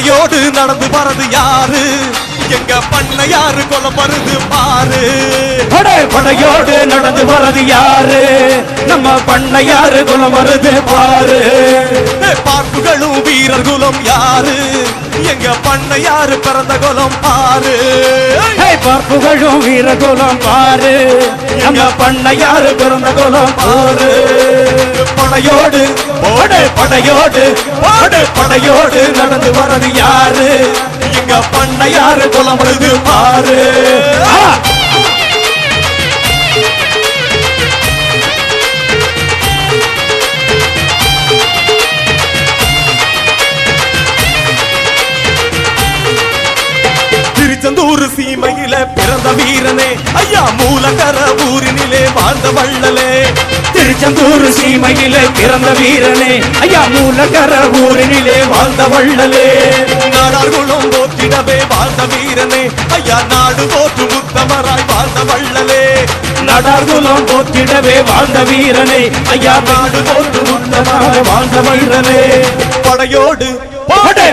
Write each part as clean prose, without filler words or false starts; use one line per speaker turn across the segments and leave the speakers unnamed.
படையோடு நடந்து வரது யாரு? எங்க பண்ணையாரு கொலை வருது பாரு.
படையோடு நடந்து வரது யாரு? நம்ம பண்ணையாரு குலம் வருது பாரு.
பார்ப்புகளும் வீரர் குலம் யாரு? எங்க பண்ணையாரு பிறந்த குலம் பாரு.
பார்ப்புகளும் வீரர் குலம் பாரு. நம்ம பண்ணையாரு பிறந்த குலம் பாரு.
படையோடு
படையோடு படையோடு நடந்து வரது யாரு?
எங்க பண்ணையாரு குலம் வருது பாரு. திருச்செந்தூர் சீமையில பிறந்த வீரனே ஐயா மூலக்கர ஊரினிலே வாழ்ந்த வள்ளலே.
திருச்செந்தூர் சீமையிலே பிறந்த வீரனே ஐயா மூலக்கர ஊரினிலே வாழ்ந்த வள்ளலே.
நாடார் குலம் போற்றிடவே வாழ்ந்த வீரனே ஐயா நாடு போற்று முத்தமராய் வாழ்ந்த வள்ளலே.
நாடார் குலம் போற்றிடவே வாழ்ந்த வீரனே ஐயா நாடு போற்று முத்தமராய் வாழ்ந்த வள்ளலே.
படையோடு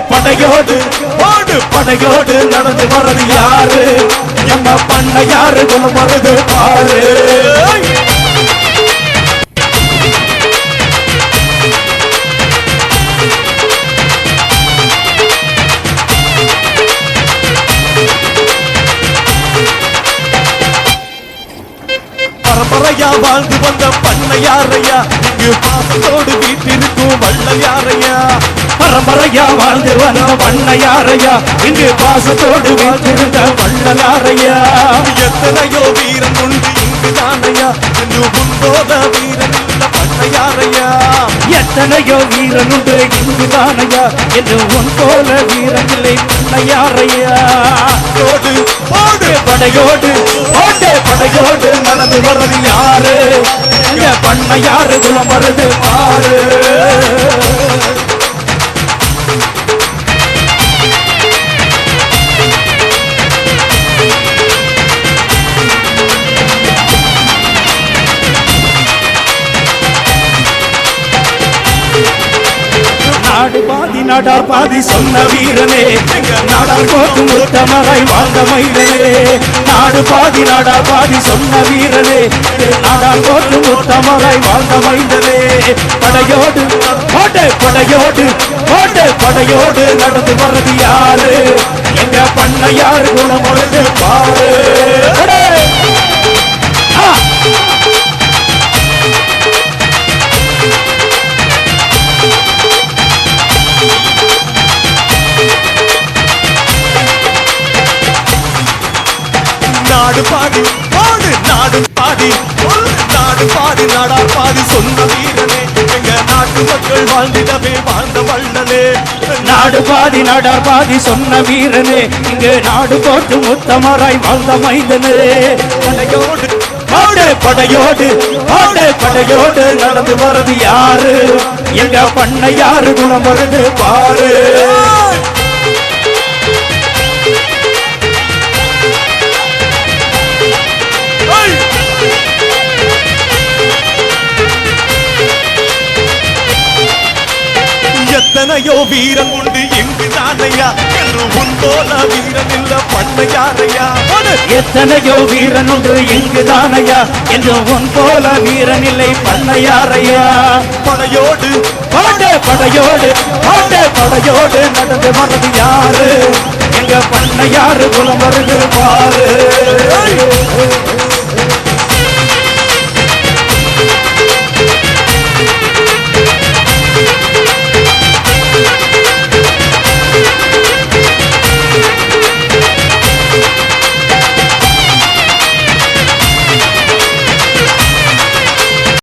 படையோடு படையோடு நடந்து வரது யாரு? நம்ம பண்ணையாரு குலம் வருது பாரு.
பரம்பரையா வாழ்ந்து வந்த பண்ணையாரையா இங்கு பாசத்தோடு வீட்டிற்கும் வள்ளல் யாரையா?
பரம்பரையா வாழ்ந்து வந்த பண்ணையாரையா இங்கு பாசத்தோடு வீட்டிருந்த வள்ளலாரையா.
எத்தனையோ வீரன் உண்டு இங்கு தானையா என்று முன்போத வீரன் இல்ல பண்ணையாரையா.
எத்தனையோ வீரனுண்டு இங்கு தானையா என்று உன் போல வீரன் இல்லை பண்ணையாரையா. படையோடு படையோடு நடந்து வரது யாரு? எங்க பண்ணையாரு குலம் வருது பாரு. நாடு பாதி நாடார் பாதி சொன்ன வீரனே நாடார் கோட்டு முத்தமராய் வாழ்ந்த மயிலே. நாடு பாதி நாடார் பாதி சொன்ன வீரனே நாடார் கோட்டு முத்தமராய் வாழ்ந்த மயிலே. படையோடு படையோடு படையோடு நடந்து வரது யாரு? எங்க பண்ணையாரு குலம் வருது பாரு.
நாடு பாதி நாடு பாதி நாடு பாதி நாடார் பாதி சொன்ன வீரனே எங்க நாட்டு மக்கள் வாழ்ந்திடவே வாழ்ந்த வள்ளலே.
நாடு பாதி நாடார் பாதி சொன்ன வீரனே இங்கு நாடு போட்டு முத்தமராய் வாழ்ந்த மைந்தனே.
படையோடு
படையோடு படையோடு நடந்து வரது யாரு? எங்க பண்ணையாரு குலம் வருது பாரு.
எத்தனையோ வீரன் உண்டு இங்கு தானையா என்று உன் போல வீரன் இல்ல பண்ணையாரையா.
எத்தனையோ வீரன் உண்டு இங்கு தானையா என்று உன் போல வீரன் இல்லை பண்ணையாரையா.
படையோடு
படையோடு படையோடு நடந்து வரது யாரு? எங்க பண்ணையாரு குலம் வருது பாரு.